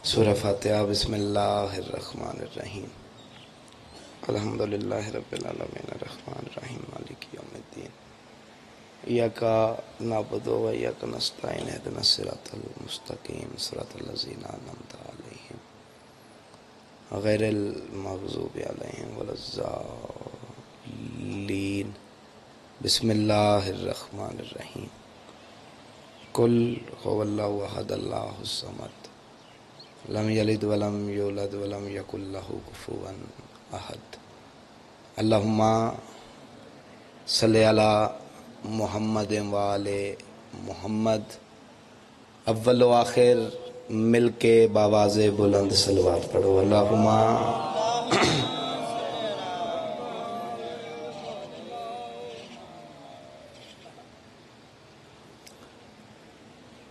سورہ فاتحہ بسم اللہ الرحمن الرحیم الحمدللہ رب العالمین الرحمن الرحیم مالک یوم الدین ایاک نعبد و ایاک نستعین اہدنا الصراط المستقیم صراط الذین انعمت علیہم غیر المغضوب علیہم ولا الضالین بسم اللہ الرحمن الرحیم قل هو اللہ احد اللہ الصمد لم یلد ولم یولد ولم یکن لہ کفوا احد اللہم صلی علی محمد وآل محمد اول و آخر مل کے باواز بلند صلوات پڑھو اللہم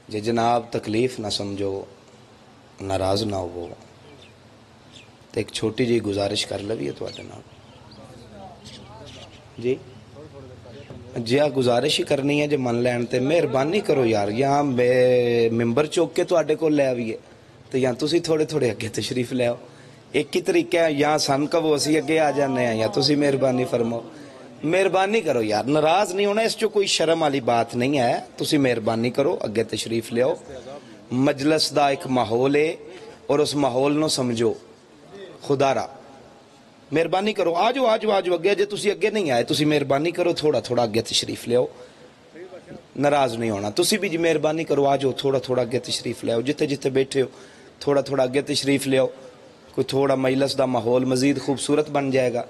جی جناب تکلیف نہ سمجھو ناراض نہ ہو تو ایک چھوٹی جی گزارش کر لوی ہے تواڈے نال جی جی گزارش ہی کرنی ہے جی من لین تے مہربانی کرو یار یا ممبر چوک کے تواڈے کول لے آویے تو یا تسی تھوڑے تھوڑے اگے تشریف لے آؤ ایک ہی طریقہ ہے یا سن کہو اسی اگے آ جانے ہیں یا تسی مہربانی فرماؤ مہربانی کرو یار ناراض نہیں ہونا اس چو کوئی شرم والی بات نہیں ہے تسی مہربانی کرو اگے تشریف لے آؤ مجلس دا ایک ماحول ہے اور اس ماحول نو سمجھو خدا را مہربانی کرو آجو اگے جے تسی اگے نہیں آئے تسی مہربانی کرو تھوڑا تھوڑا اگے تشریف لے آؤ ناراض نہیں ہونا تسی بھی جی مہربانی کرو آجو تھوڑا تھوڑا اگے تشریف لے آؤ جتے جتے بیٹھے ہو تھوڑا تھوڑا اگے تشریف لے آؤ کوئی تھوڑا مجلس دا ماحول مزید خوبصورت بن جائے گا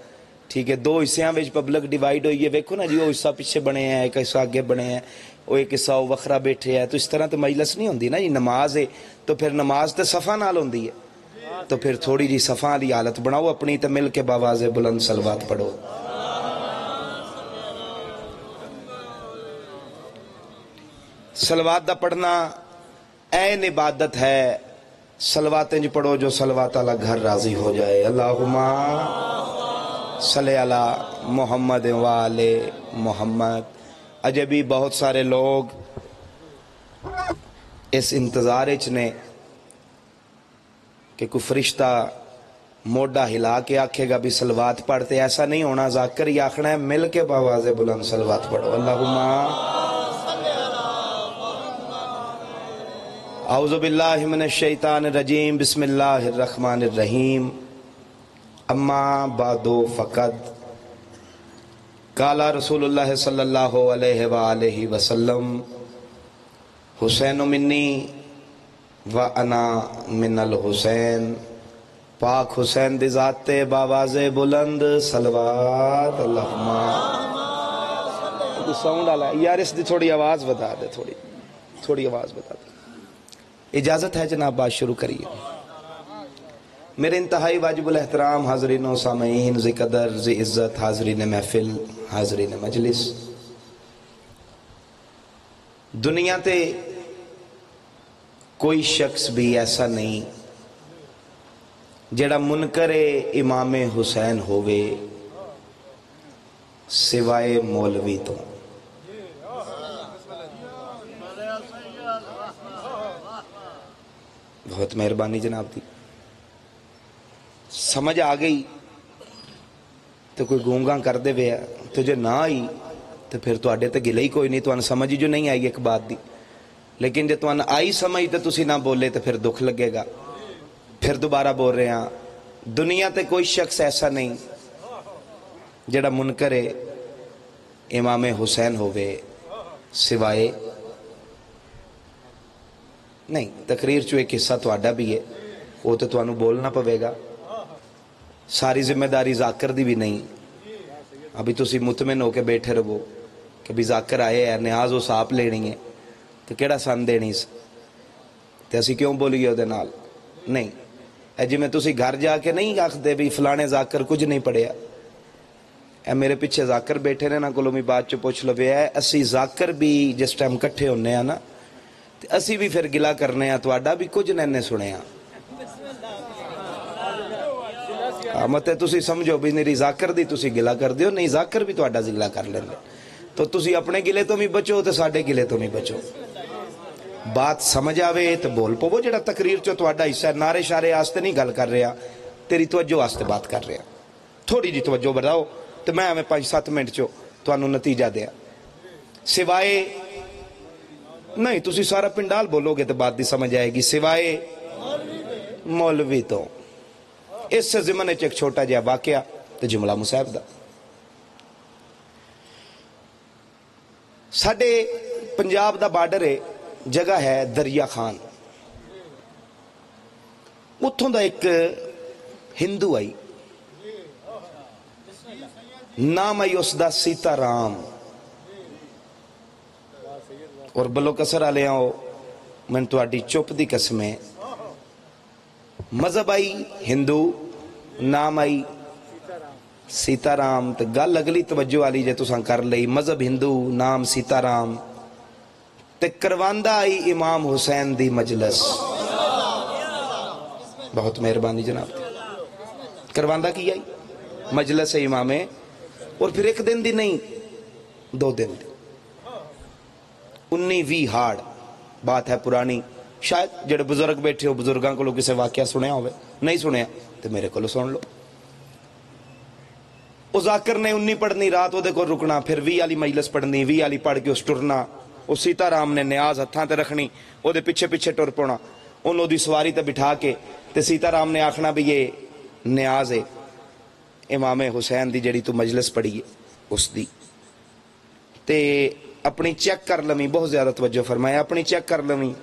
ٹھیک ہے دو حصیاں وچ پبلک ڈیوائیڈ ہوئی ہے ویکھو نا جی وہ حصہ پیچھے بنے ہیں ایک حصہ اگے بنے ہیں وہ ایک حصہ وکھرا بیٹھے ہے تو اس طرح تو مجلس نہیں ہوندی نا جی نماز ہے تو پھر نماز تے صفا نال ہوندی ہے تو پھر تھوڑی جی صفا دی حالت بناؤ اپنی تے مل کے باواز بلند صلوات پڑھو صلوات دا پڑھنا عین عبادت ہے صلواتیں جی پڑھو جو صلوات والا گھر راضی ہو جائے اللہم صلی علی محمد وآل محمد اجے بھی بہت سارے لوگ اس انتظار نے کہ کوئی فرشتہ موڈا ہلا کے آکھے گا بھی صلوات پڑھتے ایسا نہیں ہونا ذاکر ہی آخنا ہے مل کے باواز بلند صلوات پڑھو اللہم اعوذ باللہ من الشیطان الرجیم بسم اللہ الرحمن الرحیم اما بعد فقد قال رسول اللہ صلی اللہ علیہ وآلہ وسلم حسین منی وانا من الحسین پاک حسین دی ذات تے باواز بلند صلوات اللہم ساؤنڈ آلا یار اس دی تھوڑی آواز بتا دے تھوڑی آواز بتا دے اجازت ہے جناب بات شروع کریے میرے انتہائی واجب الاحترام حاضرین و سامعین ذی قدر ذی عزت حاضرین محفل حاضرین مجلس دنیا تے کوئی شخص بھی ایسا نہیں جڑا منکر امام حسین ہوئے سوائے مولوی تو بہت مہربانی جناب دی سمجھ آ گئی تو کوئی گونگاں کر دے وے تجھے نہ آئی تو پھر تو اڈے تے گلے ہی کوئی نہیں تو ان سمجھ جو نہیں آئی ایک بات دی لیکن جے تو ان آئی سمجھ تو تسی نہ بولے تو پھر دکھ لگے گا پھر دوبارہ بول رہے ہیں دنیا تے کوئی شخص ایسا نہیں جڑا منکر امام حسین ہوئے سوائے نہیں تقریر چو ایک حصہ تو آڈا بھی ہے وہ تو انہوں بولنا پوے گا ساری ذمہ داری ذاکر دی بھی نہیں ابھی تسی مطمئن ہو کے بیٹھے رہو کہ بھی ذاکر آئے ہیں نیاز و ساپ لینی ہے تو کیڑا سان دینی سے تو اسی کیوں بولی گئے دے نال نہیں اے جی میں تسی گھر جا کے نہیں آخ دے بھی فلانے ذاکر کچھ نہیں پڑھیا اے میرے پیچھے ذاکر بیٹھے نے نا کلو میں بات چو پوچھ لو ہے اسی ذاکر بھی جس ٹائم کٹھے ہونے ہیں نا اسی بھی پھر گلا کرنے ہیں تو آڈا بھی کچھ نہیں سنے ہیں مت تسی سمجھو بھی میری ذاکر دی تسی گلا کر دیو نہیں ذاکر بھی تو آڈا گلا کر لیں تو تسی اپنے گلے تو بھی بچو تو ساڑھے گلے تو بھی بچو بات سمجھ آوے تو بول پو. جڑا تقریر چو تہاڈا حصہ نعرے شارے واسطے نہیں گل کر رہا, تیری توجہ واسطے بات کر رہا. تھوڑی جی توجہ بڑھاؤ تو میں ہمیں 5-7 منٹ چو تانوں نتیجہ دیا. سوائے نہیں تسی سارا پنڈال بولو گے تو بات دی سمجھ آئے گی. سوائے مولوی تو اس سے ضمن ایک چھوٹا جہا واقعہ تو جملہ مصعب دا. ساڈے پنجاب دا بارڈر ہے, جگہ ہے دریا خان. اتھوں دا ایک ہندو آئی, نام آئی اس دا سیتا رام. اور بلو کسر آلے آؤ میں تو آڈی چپ دی قسمیں. مذہب آئی ہندو, نام آئی سیتا رام. تو گل اگلی توجہ والی جے تساں کر لئی, مذہب ہندو, نام سیتا رام. تے کرواندہ آئی امام حسین دی مجلس. بہت مہربانی جناب. کرواندہ کی آئی مجلس امام, اور پھر ایک دن دی نہیں 2 دن دی. 19-20 ہاڑ بات ہے پرانی. شاید جڑے بزرگ بیٹھے ہو بزرگاں کو لوگ کسے واقعہ سنیا ہوئے, نہیں سنیا تو میرے کو سن لو. او ذاکر نے 19 پڑھنی رات وہ دے کو رکنا, پھر 20 والی مجلس پڑھنی, 20 والی پڑھ کے اس ٹرنا. او سیتا رام نے نیاز ہتھاں تے رکھنی, او دے پیچھے پیچھے ٹر پونا, انہوں دی سواری تے بٹھا کے. تے سیتا رام نے آکھنا بھی یہ نیاز ہے امام حسین دی جڑی تو مجلس پڑھی ہے اس دی. تے اپنی چیک کر لویں, بہت زیادہ توجہ فرمایا, اپنی چیک کر لویں,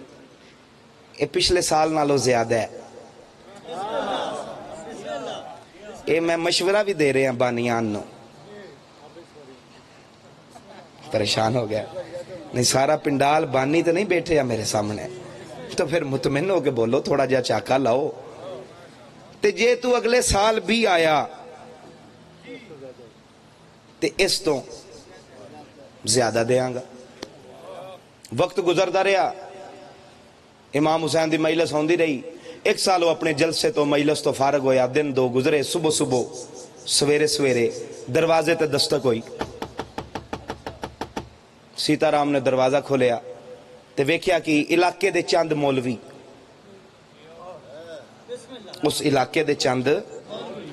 یہ پچھلے سال نالوں زیادہ ہے. یہ میں مشورہ بھی دے رہے ہیں بانیان نو. پریشان ہو گیا نہیں, سارا پنڈال بانی تو نہیں بیٹھے ہیں میرے سامنے, تو پھر مطمئن ہو کے بولو, تھوڑا جا چاکا لاؤ. تے جے تو اگلے سال بھی آیا تے اس تو زیادہ دیاں گا. وقت گزردا رہا, امام حسین دی مجلس ہوندی رہی. 1 سال وہ اپنے جلسے تو مجلس تو فارغ ہویا. دن 2 گزرے, صبح صبح سویرے سویرے دروازے تے دستک ہوئی. سیتا رام نے دروازہ کھولیا تے ویکھیا کہ علاقے دے چند مولوی, اس علاقے دے چند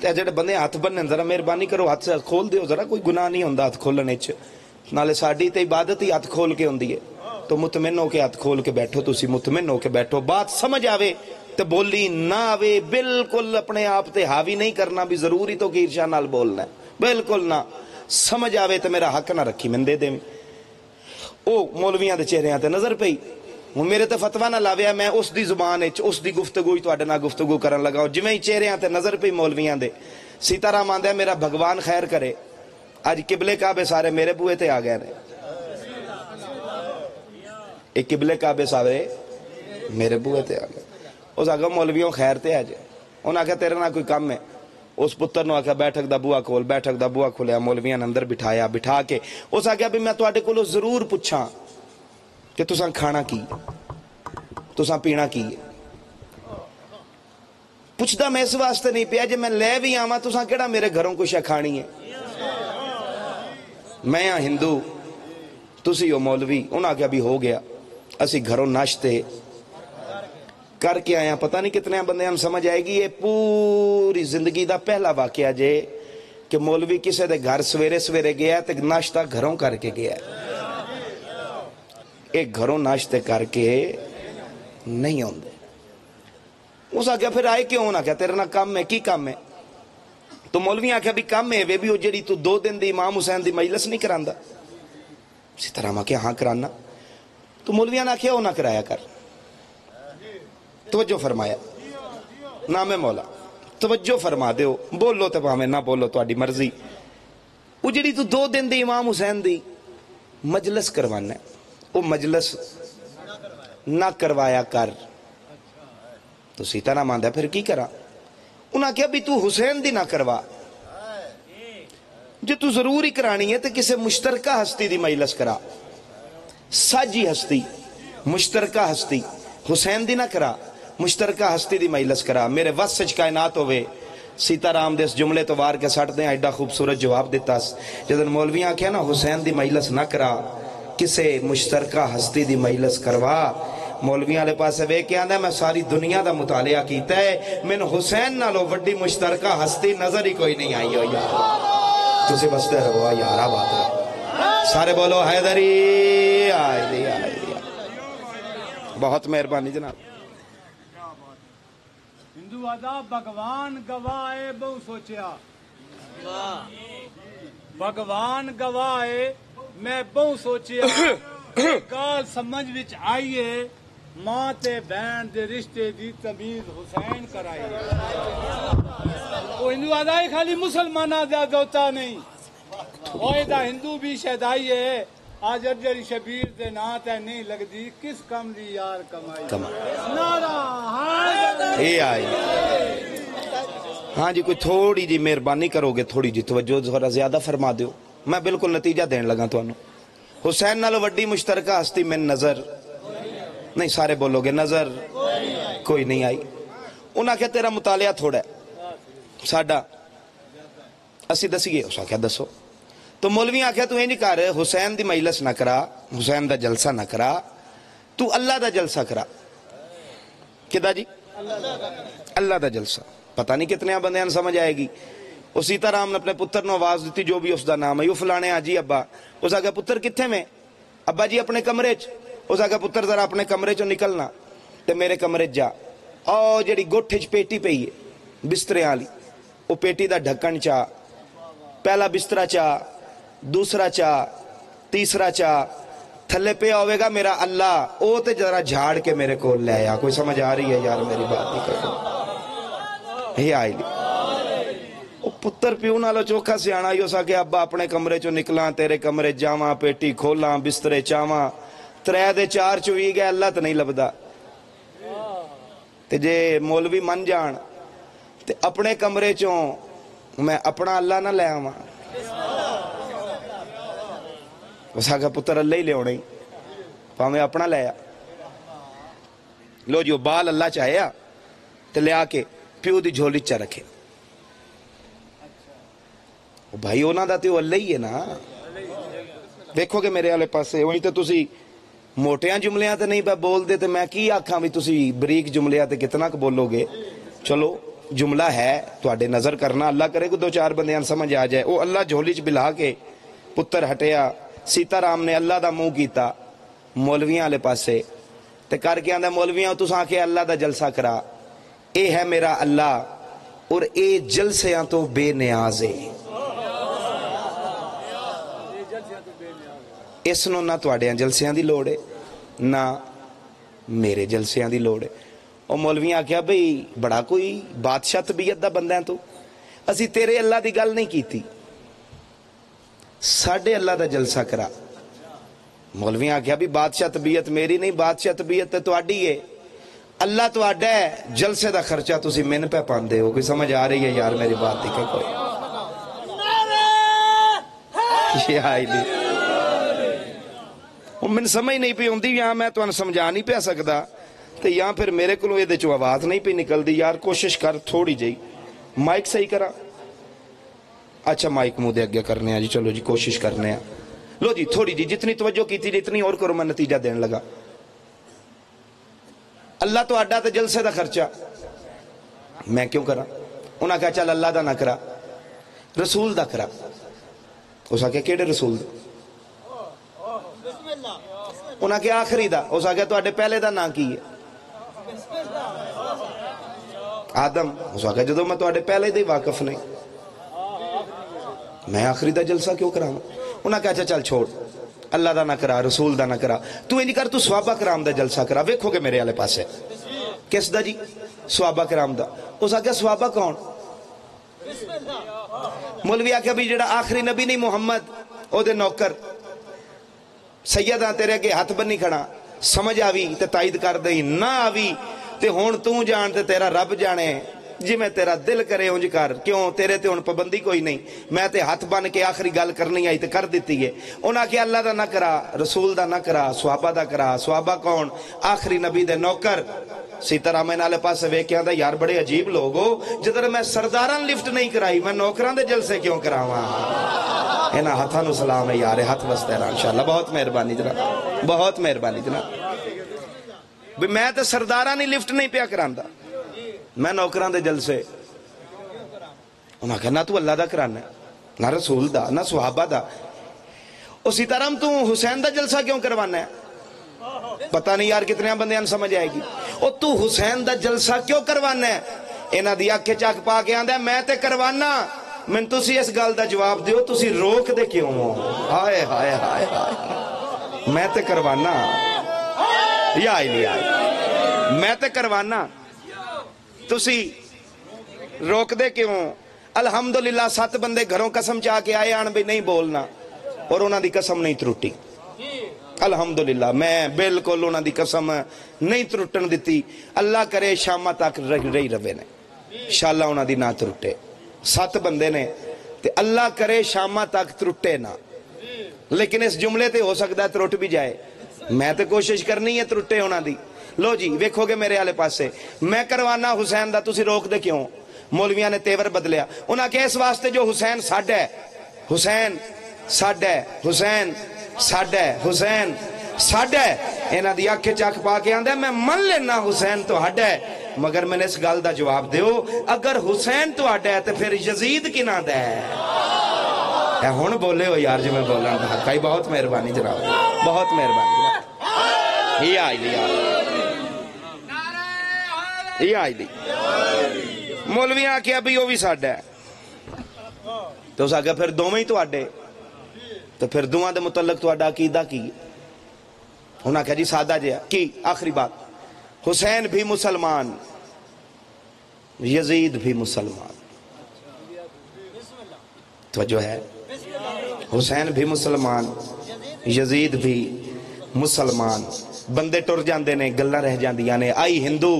تے جڑے بندے ہاتھ بننے, ذرا مہربانی کرو ہاتھ سے کھول دیو ذرا, کوئی گناہ نہیں ہوندا ہاتھ کھولنے چ. نالے ساڈی تے عبادت ہی ہاتھ کھول کے ہوندی ہے, تو مطمئن ہو کے ہاتھ کھول کے بیٹھو. تسی مطمئن ہو کے بیٹھو, بات سمجھ آوے تو بولی نہ آوے بالکل اپنے آپ تے حاوی نہیں کرنا بھی ضروری تو کہ ارشا نال بولنا ہے, بالکل نہ. سمجھ آوے تو میرا حق نہ رکھی من دے دیں. او مولویاں دے چہریاں تے نظر پئی, ہوں میرے تے فتویٰ نہ لاویا, میں اس دی زبان اس دی گفتگو تواڈے نال گفتگو کرن لگا. جویں ہی چہریاں تے نظر پئی مولویاں دے, سیتا رام آندا میرا بھگوان خیر کرے, اج قبلے کعبے سارے میرے بوئے تے آ گئے نے. ایک قبلے کعبے سارے میرے بوئے تے آ گئے. اس آگا مولویوں خیر تے آ جائے. انہوں نے آکھا تیرے نہ کوئی کم ہے. اس پتر نے آکھا بیٹھک دا بوا کھول, بیٹھک دا بوا کھولیا, مولویاں نے اندر بٹھایا. بٹھا کے اس آکھا بھی میں تواڈے کولوں ضرور پوچھاں کہ تساں کھانا کی, تساں پینا کی. پوچھدا میں اس واسطے نہیں پیا جے میں لے بھی آواں تساں کیڑا میرے گھروں کچھ کھانی ہے. میں ہاں ہندو, تسی ہو مولوی. انہوں نے آکھا بھی ہو گیا, اسی گھروں ناشتے کر کے آیا. پتہ نہیں کتنے بندے ہم سمجھ آئے گی. یہ پوری زندگی دا پہلا واقعہ جے کہ مولوی کسے دے گھر سویرے سویرے گیا تے ناشتہ گھروں کر کے گیا. ایک گھروں ناشتے کر کے نہیں ہوندے. اس آگیا پھر آئے کیوں نہ کیا تیرے نہ کام ہے, کی کام ہے؟ تو مولوی آکھیا بھی کام ہے وے بھی, وہ جڑی تو 2 دن دی امام حسین دی مجلس نہیں کراندا. اسی طرح میں کیا ہاں کرانا. تو مولویاں نے آکھیا وہ نہ کرایا کر. توجہ فرمایا, نام مولا توجہ فرما دیو, بولو تے پاویں نہ بولو تہاڈی مرضی. وہ جڑی تو 2 دن دی امام حسین دی مجلس کروانا ہے, وہ مجلس نہ کروایا کر. تو سیتا نہ ماندا پھر کی کرا. انہاں کہا بھی تو حسین دی نہ کروا, جو تو ضرور ہی کرانی ہے تو کسے مشترکہ ہستی دی مجلس کرا. ساجی ہستی مشترکہ ہستی, حسین دی نہ کرا, مشترکہ ہستی دی مجلس کرا. میرے وس سچ کائنات ہوئے. سیتا رام دے اس جملے تو وار کے سٹ دیں, ایڈا خوبصورت جواب دیتا. جدن مولویاں کہا نا حسین دی مجلس نہ کرا, کسے مشترکہ ہستی دی مجلس کروا. مولویاں والے پاسے ویکھ کے آندا میں ساری دنیا دا مطالعہ کیتا ہے من حسین نالوں وڈی مشترکہ ہستی نظر ہی کوئی نہیں آئی ہو یار تسی بستے رہو یار بات رہو سارے بولو حیدری آئے دی بہت مہربانی جناب ہندو آدھا بھگوان گواہ بہو سوچیا بھگوان گواہ میں بہو سوچیا گال سمجھ وچ آئیے ماں تے بہن دے رشتے دی تمیز حسین کرائی وہ ہندو آدھا ہے خالی مسلمانہ زیادہ ہوتا نہیں وہ دا ہندو بھی شہدائی ہے آج ارجری شبیر دے نا تے نہیں لگ دی کس کم دی یار کمائی نعرہ یہ آئی ہاں جی کوئی تھوڑی جی مہربانی کرو گے تھوڑی جی توجہ تھوڑا زیادہ فرما دیو میں بالکل نتیجہ دین لگا تو حسین نالو وڈی مشترکہ ہستی میں نظر نہیں سارے بولو گے نظر کوئی نہیں آئی انہاں کیا تیرا مطالعہ تھوڑا ہے ساڈا اسی دسیے اس کیا دسو تو مولوی آکھیا تو یہ نہیں کر حسین دی مجلس نہ کرا حسین دا جلسہ نہ کرا تو اللہ دا جلسہ کرا کدا جی اللہ دا جلسہ پتہ نہیں کتنے بندیاں سمجھ آئے گی اسی طرح ہم نے اپنے پتر نو آواز دیتی جو بھی اس دا نام ہے یو فلانے آجی ابا اس آگے پتر کتھے میں ابا جی اپنے کمرے چ اس آگے پتر ذرا اپنے کمرے چو نکلنا تے میرے کمرے جا او جڑی گوٹھ چ پیٹی پئی ہے بسترے والی وہ پیٹی دا ڈھکن چا پہلا بسترا چا دوسرا چا تیسرا چا تھلے پہ ہوئے گا میرا اللہ او تے ذرا جھاڑ کے میرے کو لے آیا کوئی سمجھ آ رہی ہے یار میری بات نہیں کرو یہ آئی لی پتر پیو نالو چوکھا سے آنا یو سا کہ ابا اپنے کمرے چو نکلاں تیرے کمرے جاواں پیٹی کھولاں بسترے چاواں ترے دے چار چوئی گئے اللہ تو نہیں لبدا تے جے مولوی من جان تے اپنے کمرے چوں میں اپنا اللہ نہ لے آواں اس آگا پتر اللہ ہی لے ہونے پاہمیں اپنا لے آ لو جو بال اللہ چاہے آ تے لے آ کے پیو دی جھولی چا رکھے بھائی اونا دا تے وہ اللہ ہی ہے نا دیکھو کہ میرے والے پاسے وہیں تے تسی موٹیاں جملیاں تے نہیں پہ بول دے تے میں کی آکھاں بھی تسی بریک جملیاں تے کتنا کو بولو گے چلو جملہ ہے تو آڑے نظر کرنا اللہ کرے کو دو چار بندیاں سمجھ آ جائے وہ اللہ جھولی چ بلا کے پتر ہٹیا سیتا رام نے اللہ دا منہ کیتا مولویاں والے پاسے تے کر کے آندا مولویاں تساں کے اللہ دا جلسہ کرا اے ہے میرا اللہ اور اے جلسیاں تو بے نیاز ہے اس نو نہ تواڈیاں جلسیاں دی لوڑ ہے نہ میرے جلسیاں دی لوڑ ہے اور مولویاں آکھیا بھئی بڑا کوئی بادشاہ طبیعت دا بندہ ہے تو اسی تیرے اللہ دی گل نہیں کیتی ساڑھے اللہ دا جلسہ کرا مولویاں آکھیا بھی بادشاہ طبیعت میری نہیں بادشاہ طبیعت تے تواڈی ہے اللہ تواڈا ہے جلسے دا خرچہ تسی من پہ پاندے ہو کوئی سمجھ آ رہی ہے یار میری بات دی کہ کوئی یہ آئی لی من سمجھ نہیں پی ہوندی یہاں میں تو سمجھا نہیں پہ سکدا تے یہاں پھر میرے کو یہ دے چو آواز نہیں پہ نکل دی یار کوشش کر تھوڑی جائی مائک صحیح کرا اچھا مائک مو دے اگیا کرنے ہیں جی چلو جی کوشش کرنے ہیں لو جی تھوڑی جی جتنی توجہ کی تھی جتنی اور کرو میں نتیجہ دین لگا اللہ تو اڈا تے جلسے دا خرچہ میں کیوں کرا انہاں کہا چل اللہ دا نہ کرا رسول دا کرا اس آگے کیڑے رسول دا انہاں کے آخری دا اس آگے تو اڈے پہلے دا نہ کی ہے آدم اس آگے جدو میں تو اڈے پہلے دے واقف نہیں میں آخری دا جلسہ کیوں کراؤں انہاں کہا چل چھوڑ اللہ دا نہ کرا رسول دا نہ کرا تو یہ نہیں کر تو صحابہ کرام دا جلسہ کرا ویکھو گے میرے والے پاس ہے کس دا جی صحابہ کرام دا اس آگے صحابہ کون مولوی آکھیا بھی جڑا آخری نبی نہیں محمد او دے نوکر سیدہ تیرے کے ہاتھ بنی کھڑا سمجھ آوی تے تائید کر دئی نہ آوی تے ہون تو جان تے تیرا رب جانے جی میں تیرا دل کرے ہونج کر کیوں تیرے تے ہون پابندی کوئی نہیں میں تے ہاتھ بن کے آخری گل کرنی آئی تے کر دیتی ہے انہاں کہ اللہ دا نہ کرا رسول دا نہ کرا صحابہ دا کرا صحابہ کون آخری نبی دے نوکر سیتا میں نالے پاس ویکھیاں دا یار بڑے عجیب لوگ ہو جدر میں سرداران لفٹ نہیں کرائی میں نوکران دے جلسے کیوں کراواں اینا ہتھاں نو سلام ہے یار ہاتھ بستے رہا انشاءاللہ بہت مہربانی جناب بہت مہربانی جناب بھی میں تو سرداراں نہیں لفٹ نہیں پیا کراندا، میں نوکراں دے جلسے۔ انہاں کہا نہ تو اللہ دا کرانا ہے، نہ رسول دا، نہ صحابہ دا۔ اسی طرح تو حسین دا جلسہ کیوں کروانا ہے؟ پتہ نہیں یار کتنے بندیاں سمجھ آئے گی۔ او تو حسین دا جلسہ کیوں کروانا ہے؟ انہاں دی اکھ چک پا کے آندا میں تے کروانا، میں تسی اس گل دا جواب دیو تسی روک دے کیوں ہو؟ ہائے ہائے ہائے ہائے، میں تے کروانا، یا علی آئی میں تے کروانا، تسی روک دے کیوں؟ الحمدللہ 7 بندے گھروں قسم چاہ کے آئے آن بھی نہیں بولنا، اور انہاں دی قسم نہیں ترٹی۔ الحمدللہ میں بالکل انہاں دی قسم نہیں ترٹن دیتی۔ اللہ کرے شامہ تک رہی روے نے، انشاءاللہ انہاں دی نہ ترٹے۔ 7 بندے نے تے اللہ کرے شامہ تک ترٹے نہ، لیکن اس جملے تے ہو سکتا ہے ترٹ بھی جائے۔ میں تے کوشش کرنی ہے ترٹے انہاں دی۔ لو جی ویکھو گے میرے والے پاسے، میں کروانا حسین دا، تسی روک دے کیوں؟ مولویاں نے تیور بدلیا، انہاں کہ اس واسطے جو حسین ساڈا ہے، حسین ساڈا ہے، حسین ساڈا ہے، حسین ساڈا ہے۔ انہاں دی اکھ چک پا کے آندا میں من لینا حسین تہاڈا ہے، مگر میں نے اس گل دا جواب دیو اگر حسین تہاڈا ہے تے پھر یزید کناں دا ہے؟ اے ہن بولے ہو یار جو میں بولنا تھا، کئی بہت مہربانی جناب، بہت مہربانی جناب۔ یہ آئی دی یہ آئی دی مولویاں آکھیا بھی وہ بھی ساڈا ہے، تو اس آگے پھر دوویں ہی تہاڈے، تو پھر دوواں دے متعلق تہاڈا عقیدہ کی؟ انہاں کہا جی سادہ جہا کی آخری بات، حسین بھی مسلمان، یزید بھی مسلمان۔ توجہ ہے، حسین بھی مسلمان، یزید بھی مسلمان۔ بندے ٹر جاندے نے، گلاں رہ جاندیاں نے۔ آئی ہندو،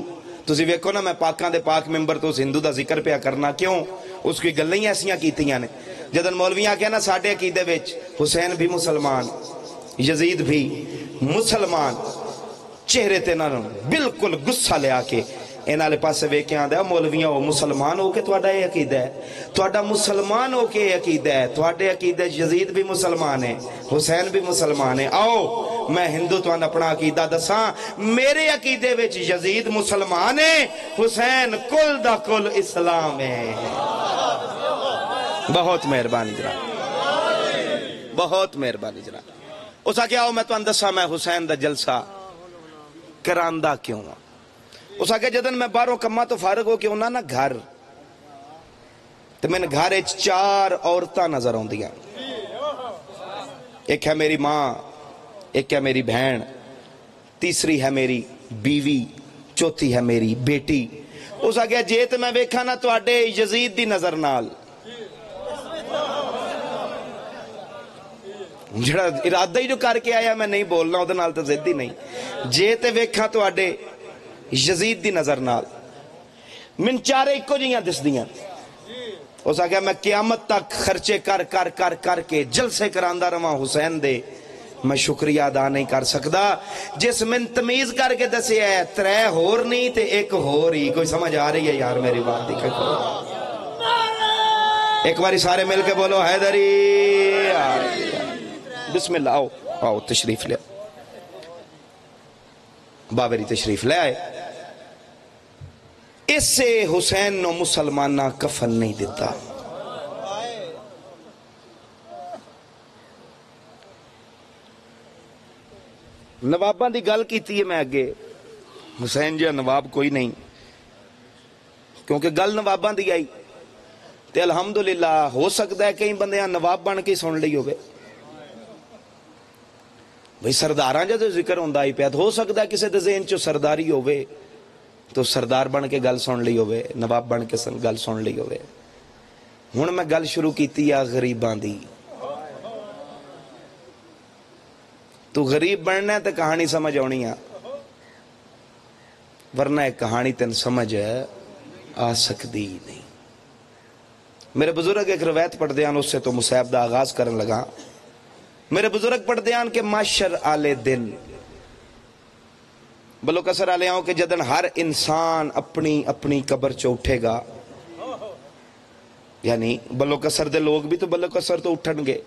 تسی ویکھو نا میں پاکاں دے پاک ممبر تو اس ہندو دا ذکر پیا کرنا، کیوں؟ اس کی گلاں ہی ایسیاں کیتیاں نے۔ جدن مولویاں کہنا ساڈے عقیدے وچ حسین بھی مسلمان، یزید بھی مسلمان، چہرے تے نہ بالکل غصہ لے آ کے انہاں دے پاسے ویکھ کے آندا مولویاں او مسلمان ہو کے تہاڈا یہ عقیدہ ہے، تہاڈا مسلمان ہو کے یہ عقیدہ ہے، تہاڈے عقیدے یزید بھی مسلمان ہے، حسین بھی مسلمان ہے۔ آؤ میں ہندو تہاڈا اپنا عقیدہ دساں، میرے عقیدے وچ یزید مسلمان ہے، حسین کل دا کل اسلام ہے۔ بہت مہربانی جناب، بہت مہربانی جناب۔ اس آگے آؤ میں تہاڈا دساں میں حسین دا جلسہ کراندا کیوں ہاں۔ اس آگے جدن میں باہروں کماں تو فارغ ہو کے انہاں نا گھر تو میں نے گھر 4 عورتاں نظر آندیاں، ایک ہے میری ماں، ایک ہے میری بہن، تیسری ہے میری بیوی، چوتھی ہے میری بیٹی۔ اس آگے جے تے میں ویکھا نا تواڈے یزید دی نظر نال، جڑا ارادہ ہی جو کر کے آیا میں نہیں بولنا ادھے نال تو ضد ہی نہیں، جے تے ویکھا تواڈے یزید دی نظر نال من چارے اکو جیاں دس دیاں۔ اس آگیا میں قیامت تک خرچے کر کر کر کر کے جلسے کراندا رواں حسین دے، میں شکریہ ادا نہیں کر سکدا جس من تمیز کر کے دسے ہے 3 ہور نہیں تے 1 ہور ہی۔ کوئی سمجھ آ رہی ہے یار میری بات دی؟ ایک باری سارے مل کے بولو حیدری۔ بسم اللہ، آؤ آؤ تشریف لے، بابری تشریف لے آئے۔ اس سے حسین نو مسلمانہ کفن نہیں دیتا۔ نواباں دی گل کیتی ہے میں اگے، حسین جی نواب کوئی نہیں، کیونکہ گل نواباں دی آئی تے الحمدللہ ہو سکتا ہے کئی بندیاں نواب بن کے سن لی ہوئے، بھئی سرداراں جدو ذکر ہوندا ہی پیا، ہو سکتا ہے کسی دے ذہن چو سرداری ہوئے تو سردار بن کے گل سن لی ہوئے، نواب بن کے گل سن لی ہوئے۔ ہن میں گل شروع کیتی ہے غریباں دی۔ تو غریب بننا ہے تو کہانی سمجھ آنی ہے، ورنہ ایک کہانی تین سمجھ آ سکتی نہیں۔ میرے بزرگ ایک روایت پڑھ دیاں، اس سے تو مصیب دا آغاز کرن لگا۔ میرے بزرگ پڑھ دیاں کہ معاشر آلے دن بلو کسر آلے آؤں کہ جدن ہر انسان اپنی اپنی قبر چو اٹھے گا، یعنی بلو کسر دے لوگ بھی تو بلو کسر تو اٹھن گے،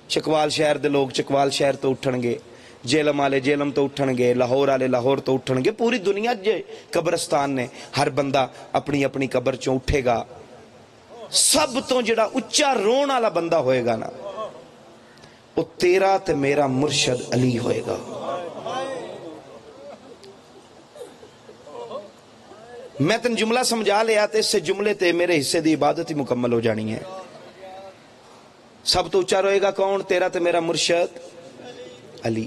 چکوال شہر دے لوگ چکوال شہر تو اٹھن گے، ਜੇਲਮ ਵਾਲੇ ਜੇਲਮ ਤੋਂ ਉੱਠਣਗੇ, ਲਾਹੌਰ ਵਾਲੇ ਲਾਹੌਰ ਤੋਂ ਉੱਠਣਗੇ, ਪੂਰੀ ਦੁਨੀਆ 'ਚ ਕਬਰਸਤਾਨ ਨੇ, ਹਰ ਬੰਦਾ ਆਪਣੀ ਆਪਣੀ ਕਬਰ ਚੋਂ ਉੱਠੇਗਾ। ਸਭ ਤੋਂ ਜਿਹੜਾ ਉੱਚਾ ਰੋਣ ਵਾਲਾ ਬੰਦਾ ਹੋਏਗਾ ਨਾ, ਉਹ ਤੇਰਾ ਤੇ ਮੇਰਾ ਮੁਰਸ਼ਦ ਅਲੀ ਹੋਏਗਾ। میں تین جملہ سمجھا لیا تے اس سے جملے تے میرے حصے دی عبادت ہی مکمل ہو جانی ہے۔ سب تو اچھا رہے گا کون؟ تیرا تے میرا مرشد علی،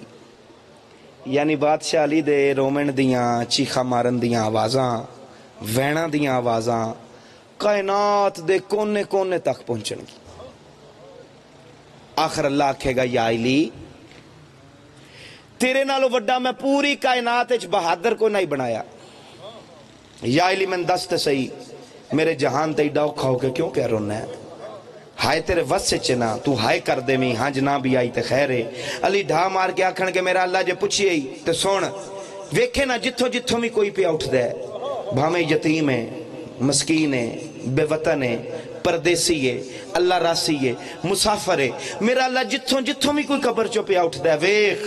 یعنی بادشاہ علی دے رومن دیاں چیخا مارن دیاں آوازاں، وینا دیاں آوازاں کائنات دے کونے کونے تک پہنچن گی۔ آخر اللہ کہے گا یا علی تیرے نالو وڈا میں پوری کائنات اچ بہادر کو نہیں بنایا۔ یا علی میں دس تے صحیح میرے جہان تے ایڈا اوکھا ہو کے کیوں کہہ رونا ہے؟ ہائے تیرے وس سے چنا تو ہائے کر دے میں ہاں جنا بھی آئی تے خیر ہے۔ علی ڈھا مار کے آکھن کے میرا اللہ جے پوچھی آئی تے سون ویکھے نا جتھوں جتھوں بھی کوئی پہ اٹھ دے، بھامے یتیم ہے، مسکین ہے، بے وطن ہے، پردیسی ہے، اللہ راسی ہے، مسافر ہے، میرا اللہ جتھوں جتھوں بھی کوئی قبر چو پہ اٹھ دے ویکھ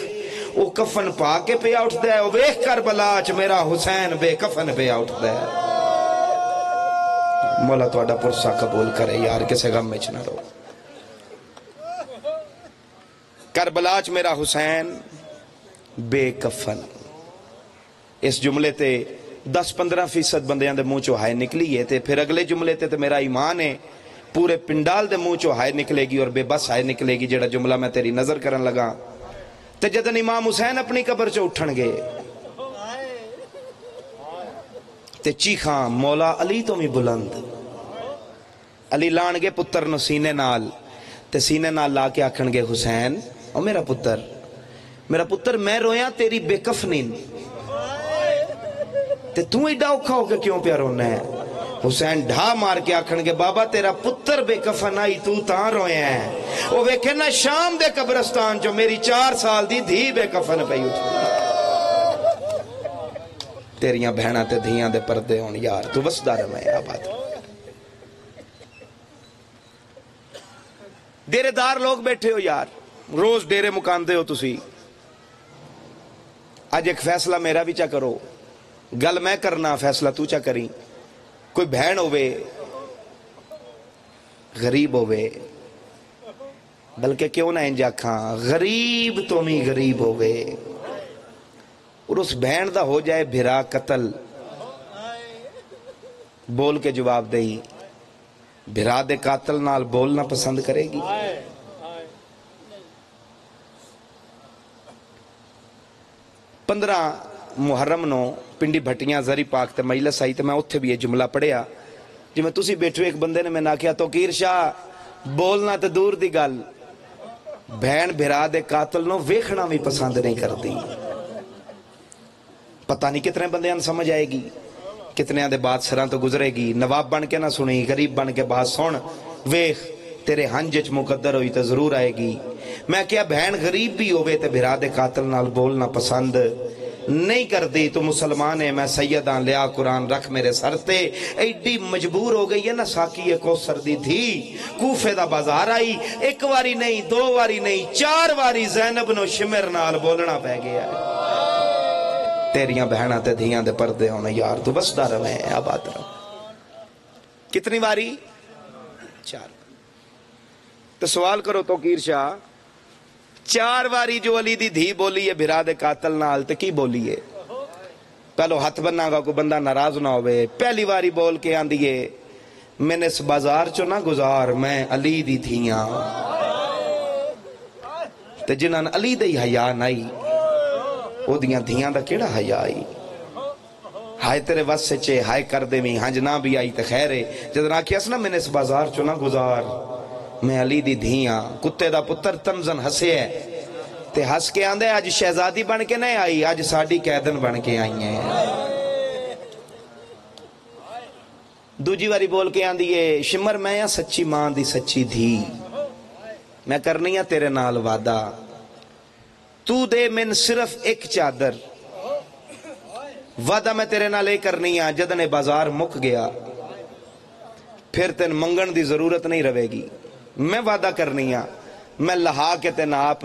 وہ کفن پا کے پہ اٹھ دے، ویکھ کربلا چ میرا حسین بے کفن پہ اٹھ دے۔ مولا تہاڈا پرسہ قبول کرے یار، کسے غم میں نہ رہو۔ کربلا چ میرا حسین بے کفن، اس جملے تے 10-15% بندیاں دے منہ چو ہائے نکلی ہے تے پھر اگلے جملے تے میرا ایمان ہے پورے پنڈال دے منہ چو ہائے نکلے گی اور بے بس ہائے نکلے گی۔ جڑا جملہ میں تیری نظر کرن لگا تے جدن امام حسین اپنی قبر چو اٹھن گے تے چیخاں مولا علی تو بھی بلند، علی لان گے پتر نو سینے نال تے سینے نال لا کے آکھن گے حسین او میرا پتر میں رویاں تیری بے کفنی تے تو ایڈا اوکھا ہو کے کیوں پیا رونا ہے؟ حسین ڈھا مار کے آکھن گے بابا تیرا پتر بے کفن آئی تو تاں رویا ہے۔ وہ ویکھے نا شام دے قبرستان جو میری 4 سال دی دھی بے کفن پہ اٹھ تیریاں بہناں تے دھیاں دے پردے ہون یار، تو وسدا رہے آباد۔ ڈیرے دار لوگ بیٹھے ہو یار، روز ڈیرے مکاندے ہو تسی، آج ایک فیصلہ میرا بھی چا کرو، گل میں کرنا فیصلہ تو چا کریں۔ کوئی بہن ہوئے غریب ہوئے، بلکہ کیوں نہ انجا کھاں غریب تو میں غریب ہوئے، اور اس بہن دا ہو جائے بھرا قتل، بول کے جواب دئی بھرا دے قاتل نال بولنا پسند کرے گی؟ 15 محرم نو پنڈی بھٹیاں زری پاک تے مجلس آئی تے میں اتھے بھی یہ جملہ پڑھیا جی میں تسی بیٹھو ایک بندے نے میں نہ کیا توقیر شاہ بولنا تے دور دی گل بہن بھرا دے قاتل نو ویکھنا بھی پسند نہیں کرتی۔ پتہ نہیں کتنے بندے ان سمجھ آئے گی، کتنے دے بات سراں تو گزرے گی، نواب بن کے نہ سنی غریب بن کے بات سن ویخ تیرے ہنجچ مقدر ہوئی تو ضرور آئے گی۔ میں کیا بہن غریب بھی ہوئے تے بھرا دے قاتل نال بولنا پسند نہیں کردی، تو مسلمان ہے میں سیدان لیا قرآن رکھ میرے سر تے، ایڈی مجبور ہو گئی ہے نا ساکی کوثر دی تھی کوفے دا بازار آئی، 1 واری نہیں 2 واری نہیں 4 واری زینب نو شمر نال بولنا پہ گیا ہے۔ تیریاں بہناں تے دھیاں دے پردے ہونے یار، تو بس دا رہے ہیں آباد رہو۔ کتنی واری؟ 4۔ تو سوال کرو توقیر شاہ 4 واری جو علی دی دھی بولی ہے بھرا دے قاتل نال تے کی بولی ہے؟ پہلو ہاتھ بننا گا کوئی بندہ ناراض نہ ہوئے، پہلی واری بول کے آن دیئے میں نے اس بازار چو نہ گزار میں علی دی دھیاں تے جنہاں علی دی حیا نائی او دیاں دھیاں دا کیڑا حیا آئی؟ ہائے تیرے وس سے چے ہائے کر دے میں ہنج نہ بھی آئی تے خیر ہے جدن آکھی اس نا میں نے اس بازار چو نہ گزار میں علی دی دھیاں کتے دا پتر تمزن ہسے ہے تے ہس کے آندے آج شہزادی بن کے نہیں آئی، آج ساڑی قیدن بن کے آئی ہیں۔ دوجی واری بول کے آندی ہے شمر میں یا سچی ماں دی سچی دھی میں کرنی ہے تیرے نال وعدہ تو دے من صرف 1 چادر وعدہ میں تیرے نال لے کرنی ہے جدن بازار مک گیا پھر تین منگن دی ضرورت نہیں رہے گی، میں وعدہ کرنی ہے میں لہا کے تین آپ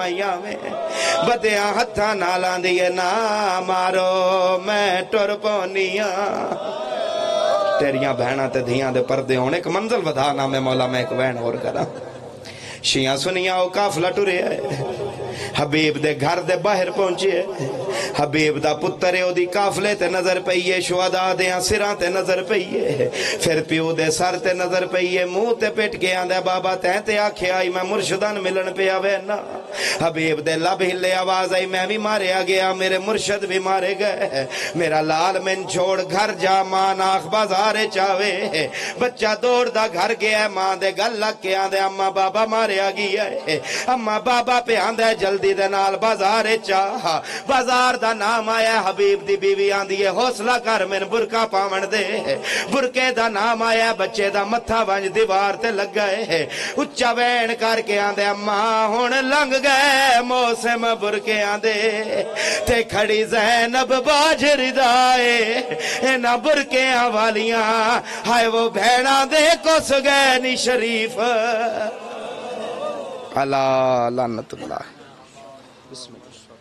آئیاں میں بدیاں ہتھاں نال آندی ہے نا مارو میں ٹر پونیاں تیریاں بہناں تے دھیاں دے پردے ہونے ایک منزل ودا نا میں مولا میں ایک وین اور کراں شیعہ سنیاں او قافلہ ٹرے ہے حبیب دے گھر دے باہر پہنچے حبیب دا پتر او دی قافلے تے نظر پئیے شہداء دیاں سراں تے نظر پئیے پھر پیو دے سر تے نظر پئیے منہ تے پٹ کے آندا بابا تیں تے آکھے آئی میں مرشدان ملن پیا وینا حبیب دے لب ہلے آواز آئی میں بھی ماریا گیا میرے مرشد بھی مارے گئے میرا لال من چھوڑ گھر جا ماں ناخ بازار چاوے بچہ دوڑ دا گھر گیا ماں دے گل لگ کے آندے اما بابا ماریا گیا ہے اما بابا پہ آندے جلدی دے نال بازار چاہ بازار دا نام آیا حبیب دی بیوی آندی ہے حوصلہ کر من برکا پاون دے برکے دا نام آیا بچے دا متھا ونج دیوار تے لگ گئے اچا وین کر کے آندے اما ہون لنگ گئے موسم برکے آندے تے کھڑی زینب باج ردائے نہ برکے والیاں ہائے وہ بھیڑاں دے کس گئے نی شریف اللہ لعنت اللہ بسم اللہ